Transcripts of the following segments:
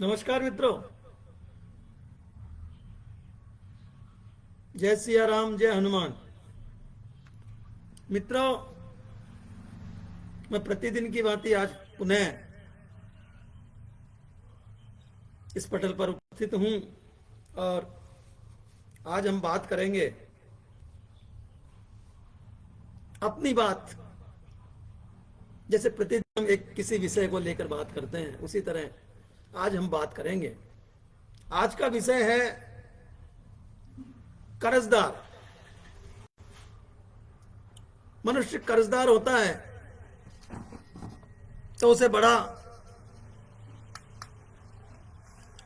नमस्कार मित्रों। जय सिया राम, जय हनुमान। मित्रों, मैं प्रतिदिन की भांति आज पुनः इस पटल पर उपस्थित हूं और आज हम बात करेंगे अपनी बात। जैसे प्रतिदिन हम एक किसी विषय को लेकर बात करते हैं, उसी तरह आज हम बात करेंगे। आज का विषय है कर्जदार। मनुष्य कर्जदार होता है तो उसे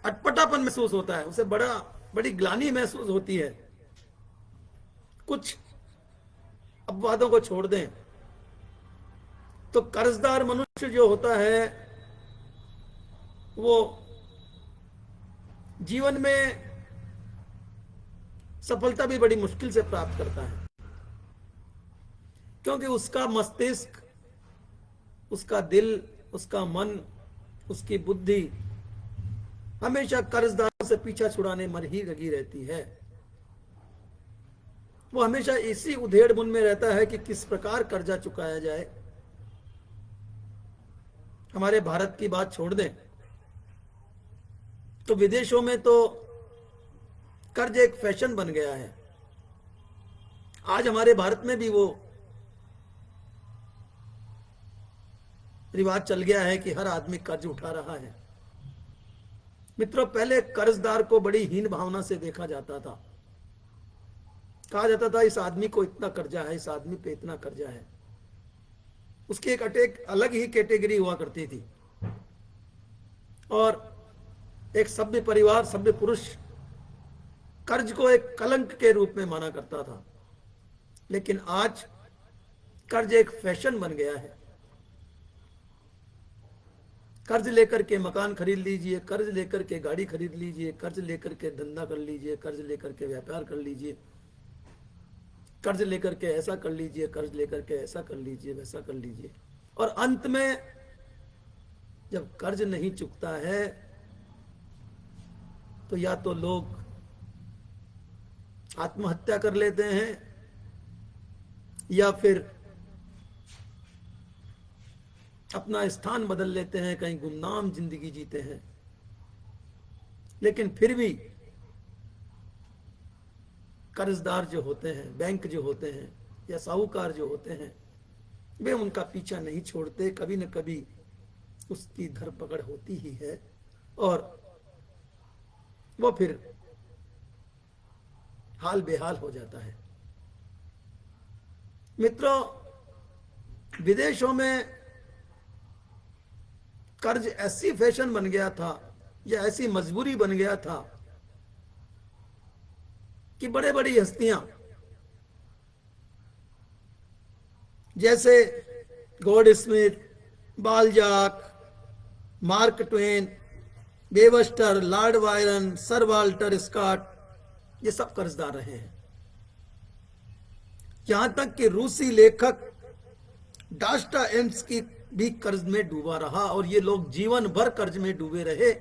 अटपटापन महसूस होता है, उसे बड़ी ग्लानि महसूस होती है। कुछ अपवादों को छोड़ दें तो कर्जदार मनुष्य जो होता है वो जीवन में सफलता भी बड़ी मुश्किल से प्राप्त करता है, क्योंकि उसका मस्तिष्क, उसका दिल, उसका मन, उसकी बुद्धि हमेशा कर्जदारों से पीछा छुड़ाने में ही लगी रहती है। वो हमेशा इसी उधेड़ बुन में रहता है कि किस प्रकार कर्जा चुकाया जाए। हमारे भारत की बात छोड़ दें तो विदेशों में तो कर्ज एक फैशन बन गया है। आज हमारे भारत में भी वो रिवाज चल गया है कि हर आदमी कर्ज उठा रहा है। मित्रों, पहले कर्जदार को बड़ी हीन भावना से देखा जाता था। कहा जाता था इस आदमी को इतना कर्जा है, इस आदमी पे इतना कर्जा है। उसकी एक अलग ही कैटेगरी हुआ करती थी और एक सभ्य परिवार, सभ्य पुरुष कर्ज को एक कलंक के रूप में माना करता था। लेकिन आज कर्ज एक फैशन बन गया है। कर्ज लेकर के मकान खरीद लीजिए, कर्ज लेकर के गाड़ी खरीद लीजिए, कर्ज लेकर के धंधा कर लीजिए, कर्ज लेकर के व्यापार कर लीजिए, कर्ज लेकर के ऐसा कर लीजिए, कर्ज लेकर के ऐसा कर लीजिए, वैसा कर लीजिए। और अंत में जब कर्ज नहीं चुकता है तो या तो लोग आत्महत्या कर लेते हैं या फिर अपना स्थान बदल लेते हैं, कहीं गुमनाम जिंदगी जीते हैं। लेकिन फिर भी कर्जदार जो होते हैं, बैंक जो होते हैं या साहूकार जो होते हैं, वे उनका पीछा नहीं छोड़ते। कभी न कभी उसकी धरपकड़ होती ही है और वो फिर हाल बेहाल हो जाता है। मित्रों, विदेशों में कर्ज ऐसी फैशन बन गया था या ऐसी मजबूरी बन गया था कि बड़े बड़ी हस्तियां जैसे Goldsmith, Balzac, Mark Twain, Webster, Lord Byron, Sir Walter Scott, ये सब कर्जदार रहे हैं। यहां तक कि रूसी लेखक डास्टाएव्स्की भी कर्ज में डूबा रहा और ये लोग जीवन भर कर्ज में डूबे रहे।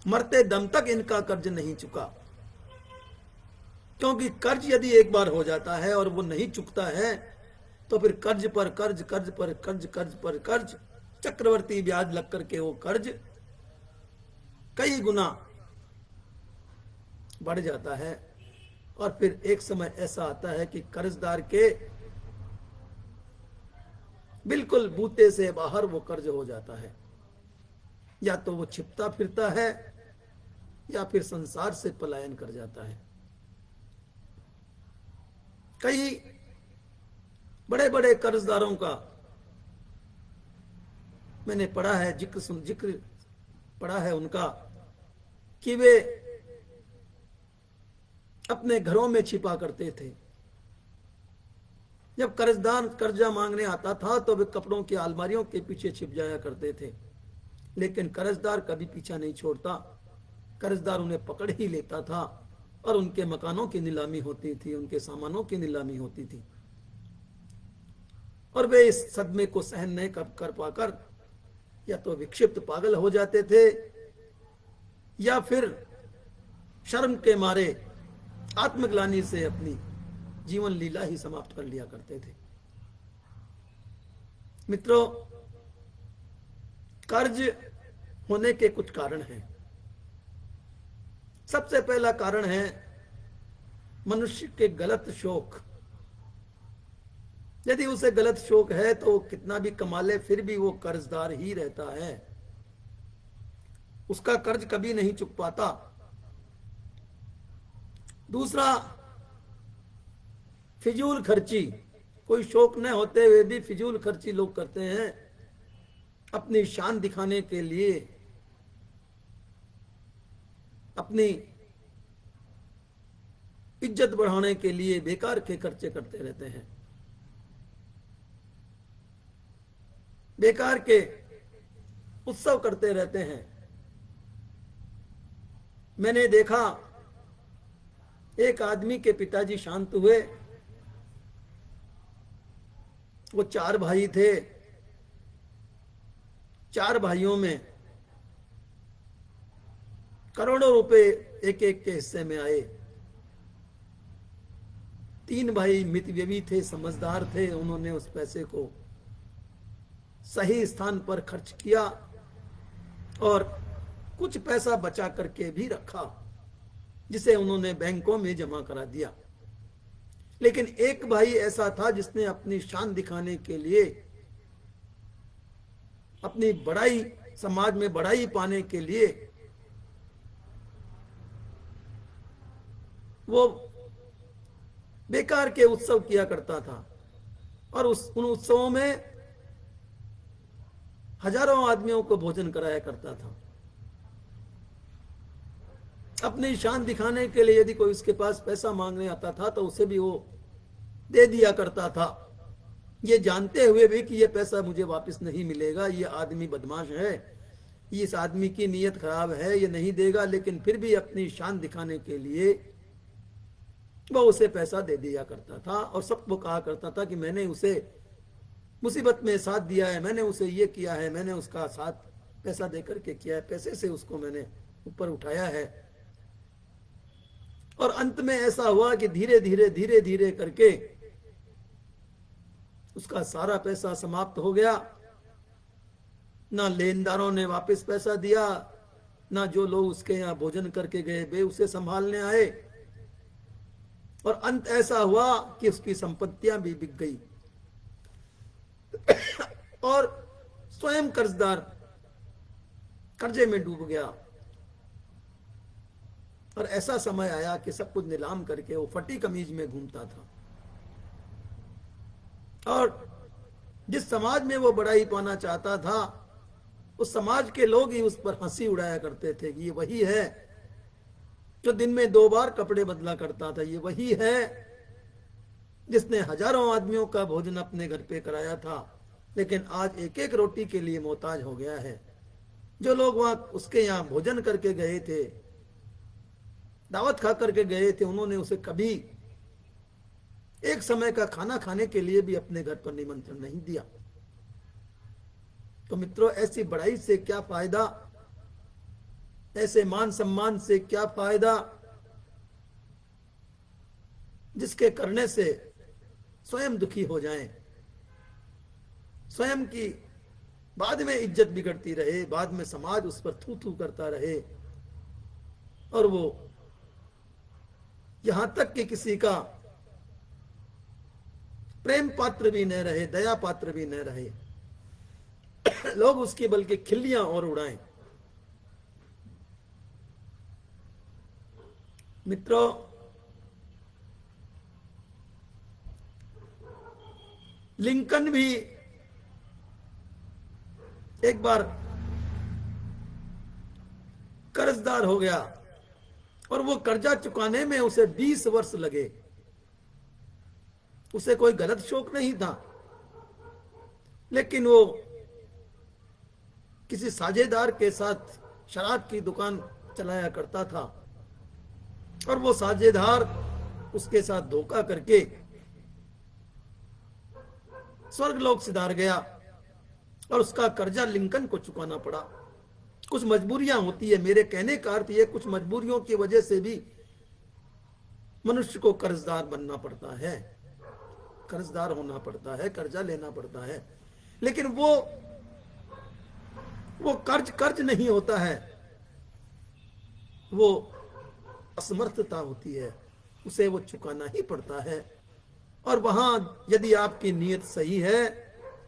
मरते दम तक इनका कर्ज नहीं चुका, क्योंकि कर्ज यदि एक बार हो जाता है और वो नहीं चुकता है तो फिर कर्ज पर कर्ज, कर्ज पर कर्ज, कर्ज पर कर्ज, चक्रवर्ती ब्याज लग करके वो कर्ज कई गुना बढ़ जाता है। और फिर एक समय ऐसा आता है कि कर्जदार के बिल्कुल बूते से बाहर वो कर्ज हो जाता है। या तो वो छिपता फिरता है या फिर संसार से पलायन कर जाता है। कई बड़े बड़े कर्जदारों का मैंने पढ़ा है, जिक्र पढ़ा है उनका कि वे अपने घरों में छिपा करते थे। जब कर्जदार कर्जा मांगने आता था तो वे कपड़ों की अलमारियों के पीछे छिप जाया करते थे। लेकिन कर्जदार कभी पीछा नहीं छोड़ता। कर्जदार उन्हें पकड़ ही लेता था और उनके मकानों की नीलामी होती थी, उनके सामानों की नीलामी होती थी। और वे इस सदमे को सहन नहीं कर पाकर या तो विक्षिप्त पागल हो जाते थे या फिर शर्म के मारे आत्मग्लानि से अपनी जीवन लीला ही समाप्त कर लिया करते थे। मित्रों, कर्ज होने के कुछ कारण हैं। सबसे पहला कारण है मनुष्य के गलत शौक। यदि उसे गलत शौक है तो वो कितना भी कमा ले फिर भी वो कर्जदार ही रहता है, उसका कर्ज कभी नहीं चुक पाता। दूसरा, फिजूल खर्ची। कोई शौक न होते हुए भी फिजूल खर्ची लोग करते हैं अपनी शान दिखाने के लिए, अपनी इज्जत बढ़ाने के लिए बेकार के खर्चे करते रहते हैं, बेकार के उत्सव करते रहते हैं। मैंने देखा एक आदमी के पिताजी शांत हुए, वो 4 भाई थे, 4 भाइयों में करोड़ों रुपए एक एक के हिस्से में आए। 3 भाई मितव्ययी थे, समझदार थे, उन्होंने उस पैसे को सही स्थान पर खर्च किया और कुछ पैसा बचा करके भी रखा जिसे उन्होंने बैंकों में जमा करा दिया। लेकिन एक भाई ऐसा था जिसने अपनी शान दिखाने के लिए, अपनी बड़ाई, समाज में बड़ाई पाने के लिए वो बेकार के उत्सव किया करता था और उन उत्सवों में हजारों आदमियों को भोजन कराया करता था। अपनी शान दिखाने के लिए यदि कोई उसके पास पैसा मांगने आता था तो उसे भी वो दे दिया करता था, ये जानते हुए भी कि ये पैसा मुझे वापस नहीं मिलेगा, ये आदमी बदमाश है, इस आदमी की नीयत खराब है, ये नहीं देगा। लेकिन फिर भी अपनी शान दिखाने के लिए वो उसे पैसा दे दिया करता था और सबको कहा करता था कि मैंने उसे मुसीबत में साथ दिया है, मैंने उसे ये किया है, मैंने उसका साथ पैसा देकर के किया है, पैसे से उसको मैंने ऊपर उठाया है। और अंत में ऐसा हुआ कि धीरे धीरे करके उसका सारा पैसा समाप्त हो गया। ना लेनदारों ने वापस पैसा दिया, ना जो लोग उसके यहाँ भोजन करके गए वे उसे संभालने आए, और अंत ऐसा हुआ कि उसकी संपत्तियां भी बिक गई और स्वयं कर्जदार कर्जे में डूब गया। और ऐसा समय आया कि सब कुछ नीलाम करके वो फटी कमीज में घूमता था और जिस समाज में वो बड़ाई पाना चाहता था उस समाज के लोग ही उस पर हंसी उड़ाया करते थे कि ये वही है जो दिन में 2 बार कपड़े बदला करता था, ये वही है जिसने हजारों आदमियों का भोजन अपने घर पे कराया था, लेकिन आज एक एक रोटी के लिए मोहताज हो गया है। जो लोग वहां उसके यहाँ भोजन करके गए थे, दावत खा करके गए थे, उन्होंने उसे कभी एक समय का खाना खाने के लिए भी अपने घर पर निमंत्रण नहीं दिया। तो मित्रों, ऐसी बड़ाई से क्या फायदा, ऐसे मान सम्मान से क्या फायदा जिसके करने से स्वयं दुखी हो जाएं, स्वयं की बाद में इज्जत बिगड़ती रहे, बाद में समाज उस पर थू थू करता रहे और वो यहां तक कि किसी का प्रेम पात्र भी न रहे, दया पात्र भी न रहे, लोग उसकी बल्कि खिल्लियां और उड़ाएं। मित्रों, लिंकन भी एक बार कर्जदार हो गया और वो कर्जा चुकाने में उसे 20 वर्ष लगे। उसे कोई गलत शौक नहीं था, लेकिन वो किसी साझेदार के साथ शराब की दुकान चलाया करता था और वो साझेदार उसके साथ धोखा करके स्वर्गलोक सिधार गया और उसका कर्जा लिंकन को चुकाना पड़ा। कुछ मजबूरियां होती है, मेरे कहने का अर्थ यह, कुछ मजबूरियों की वजह से भी मनुष्य को कर्जदार बनना पड़ता है, कर्जदार होना पड़ता है, कर्जा लेना पड़ता है। लेकिन वो कर्ज नहीं होता है, वो असमर्थता होती है, उसे वो चुकाना ही पड़ता है। और वहां यदि आपकी नीयत सही है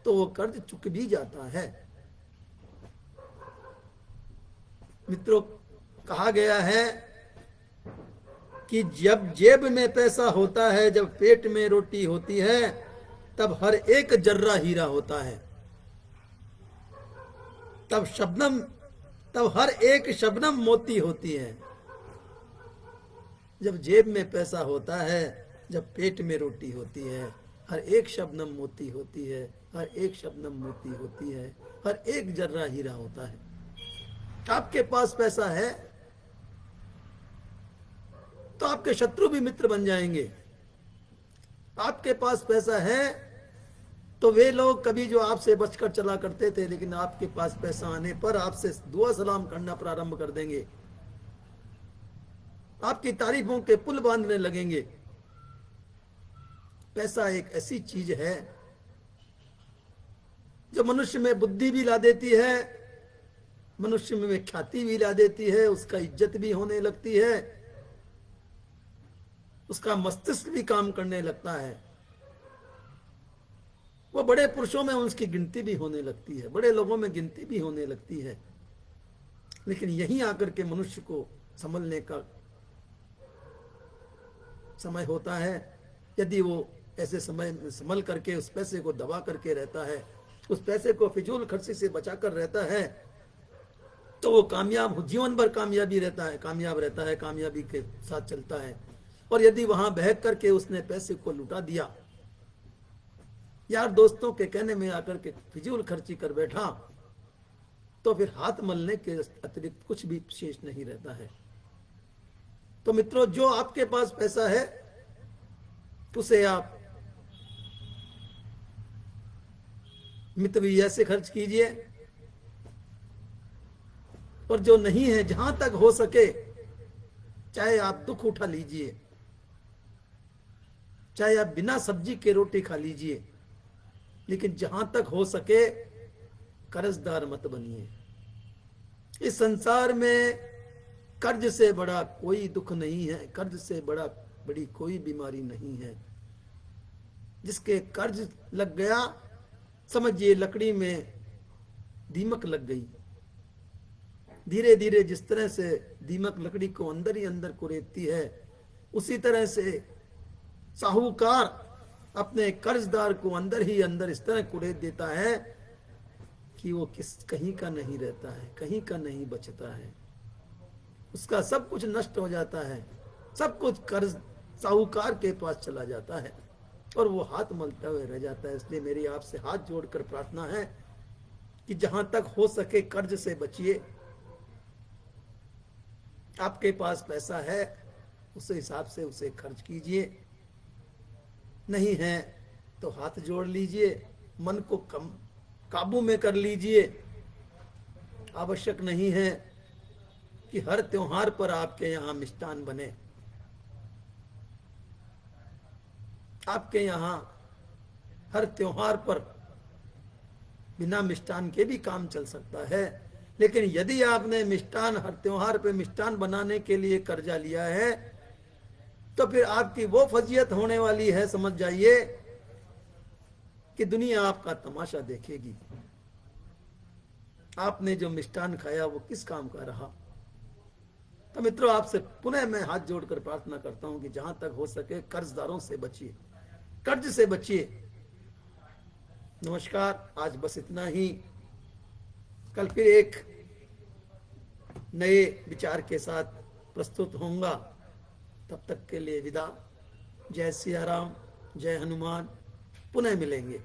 तो वो कर्ज चुक भी जाता है। मित्रों, कहा गया है कि जब जेब में पैसा होता है, जब पेट में रोटी होती है, तब हर एक जर्रा हीरा होता है। तब हर एक शबनम मोती होती है। जब जेब में पैसा होता है, जब पेट में रोटी होती है, हर एक शबनम मोती होती है, हर एक शबनम मोती होती है, हर एक जर्रा हीरा होता है। आपके पास पैसा है तो आपके शत्रु भी मित्र बन जाएंगे। आपके पास पैसा है तो वे लोग कभी जो आपसे बचकर चला करते थे, लेकिन आपके पास पैसा आने पर आपसे दुआ सलाम करना प्रारंभ कर देंगे, आपकी तारीफों के पुल बांधने लगेंगे। पैसा एक ऐसी चीज है जो मनुष्य में बुद्धि भी ला देती है, मनुष्य में ख्याति भी ला देती है, उसका इज्जत भी होने लगती है, उसका मस्तिष्क भी काम करने लगता है, वो बड़े पुरुषों में उसकी गिनती भी होने लगती है, बड़े लोगों में गिनती भी होने लगती है। लेकिन यहीं आकर के मनुष्य को संभलने का समय होता है। यदि वो ऐसे समय में संभल करके उस पैसे को दबा करके रहता है, उस पैसे को फिजूल खर्ची से बचा कर रहता है, तो वो कामयाब, जीवन भर कामयाबी रहता है, कामयाब रहता है, कामयाबी के साथ चलता है। और यदि वहां बहक करके उसने पैसे को लुटा दिया, यार दोस्तों के कहने में आकर के फिजूल खर्ची कर बैठा, तो फिर हाथ मलने के अतिरिक्त कुछ भी शेष नहीं रहता है। तो मित्रों, जो आपके पास पैसा है उसे आप मितव्यय से खर्च कीजिए, और जो नहीं है, जहां तक हो सके, चाहे आप दुख उठा लीजिए, चाहे आप बिना सब्जी के रोटी खा लीजिए, लेकिन जहां तक हो सके कर्जदार मत बनिए। इस संसार में कर्ज से बड़ा कोई दुख नहीं है, कर्ज से बड़ी कोई बीमारी नहीं है। जिसके कर्ज लग गया, समझिए लकड़ी में दीमक लग गई। धीरे धीरे जिस तरह से दीमक लकड़ी को अंदर ही अंदर कुरेदती है, उसी तरह से साहूकार अपने कर्जदार को अंदर ही अंदर इस तरह कुरेद देता है कि वो कहीं का नहीं रहता है, कहीं का नहीं बचता है, उसका सब कुछ नष्ट हो जाता है, सब कुछ कर्ज साहूकार के पास चला जाता है और वो हाथ मलता हुए रह जाता है। इसलिए मेरी आपसे हाथ जोड़कर प्रार्थना है कि जहां तक हो सके कर्ज से बचिए। आपके पास पैसा है, उस हिसाब से उसे खर्च कीजिए, नहीं है तो हाथ जोड़ लीजिए, मन को कम काबू में कर लीजिए। आवश्यक नहीं है कि हर त्योहार पर आपके यहां मिष्ठान बने, आपके यहां हर त्योहार पर बिना मिष्ठान के भी काम चल सकता है। लेकिन यदि आपने मिष्ठान, हर त्योहार पे मिष्ठान बनाने के लिए कर्जा लिया है, तो फिर आपकी वो फजीयत होने वाली है, समझ जाइए कि दुनिया आपका तमाशा देखेगी। आपने जो मिष्ठान खाया वो किस काम का रहा। तो मित्रों, आपसे पुनः मैं हाथ जोड़कर प्रार्थना करता हूं कि जहां तक हो सके कर्जदारों से बचिए, कर्ज से बचिए। नमस्कार, आज बस इतना ही। कल फिर एक नए विचार के साथ प्रस्तुत होऊंगा। तब तक के लिए विदा। जय सिया राम, जय हनुमान। पुनः मिलेंगे।